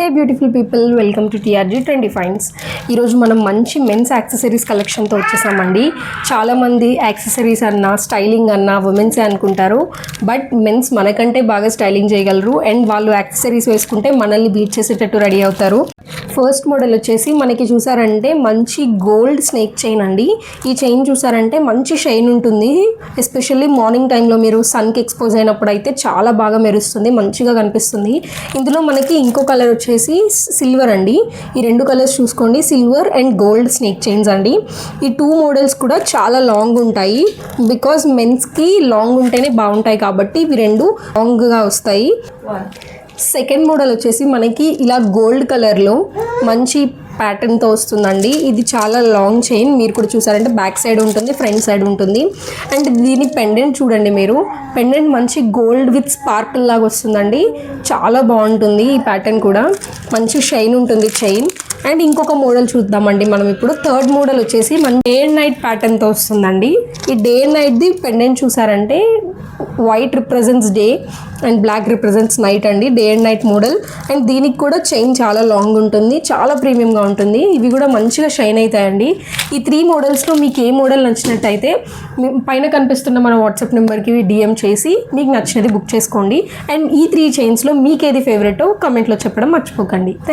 Hey beautiful people, welcome to TRG trendy finds. ఈరోజు మనం మంచి మెన్స్ యాక్సెసరీస్ కలెక్షన్తో వచ్చేసామండి. చాలామంది యాక్సెసరీస్ అన్నా స్టైలింగ్ అన్నా ఉమెన్సే అనుకుంటారు, బట్ మెన్స్ మనకంటే బాగా స్టైలింగ్ చేయగలరు అండ్ వాళ్ళు యాక్సెసరీస్ వేసుకుంటే మనల్ని బీట్ చేసేటట్టు రెడీ అవుతారు. ఫస్ట్ మోడల్ వచ్చేసి మనకి చూసారంటే మంచి గోల్డ్ స్నేక్ చైన్ అండి. ఈ చైన్ చూసారంటే మంచి షైన్ ఉంటుంది. ఎస్పెషల్లీ మార్నింగ్ టైంలో మీరు సన్కి ఎక్స్పోజ్ అయినప్పుడు అయితే చాలా బాగా మెరుస్తుంది, మంచిగా కనిపిస్తుంది. ఇందులో మనకి ఇంకో కలర్ వచ్చేసి సిల్వర్ అండి. ఈ రెండు కలర్స్ చూసుకోండి, silver and gold snake chains అండి. ఈ టూ మోడల్స్ కూడా చాలా లాంగ్ ఉంటాయి, బికాజ్ మెన్స్కి లాంగ్ ఉంటేనే బాగుంటాయి కాబట్టి ఇవి రెండు లాంగ్గా వస్తాయి. సెకండ్ మోడల్ వచ్చేసి మనకి ఇలా గోల్డ్ కలర్లో మంచి ప్యాటర్న్తో వస్తుందండి. ఇది చాలా లాంగ్ చైన్, మీరు కూడా చూసారంటే బ్యాక్ సైడ్ ఉంటుంది, ఫ్రంట్ సైడ్ ఉంటుంది. అండ్ దీని పెండెంట్ చూడండి మీరు, పెండెంట్ మంచి గోల్డ్ విత్ స్పార్కిల్ లాగా వస్తుందండి. చాలా బాగుంటుంది. ఈ ప్యాటర్న్ కూడా మంచి షైన్ ఉంటుంది చైన్. అండ్ ఇంకొక మోడల్ చూద్దామండి మనం ఇప్పుడు. థర్డ్ మోడల్ వచ్చేసి మన డే అండ్ నైట్ ప్యాటర్న్తో వస్తుందండి. ఈ డే అండ్ నైట్ది పెండెంట్ చూసారంటే white represents day and black represents night అండి, day and night model. And దీనికి కూడా చైన్ చాలా లాంగ్ ఉంటుంది, చాలా ప్రీమియంగా ఉంటుంది. ఇవి కూడా మంచిగా షైన్ అవుతాయండి. ఈ త్రీ మోడల్స్లో మీకు ఏ మోడల్ నచ్చినట్టయితే పైన కనిపిస్తున్న మన వాట్సాప్ నెంబర్కి డిఎం చేసి మీకు నచ్చినది బుక్ చేసుకోండి. అండ్ ఈ త్రీ చైన్స్లో మీకు ఏది ఫేవరెటో కమెంట్లో చెప్పడం మర్చిపోకండి.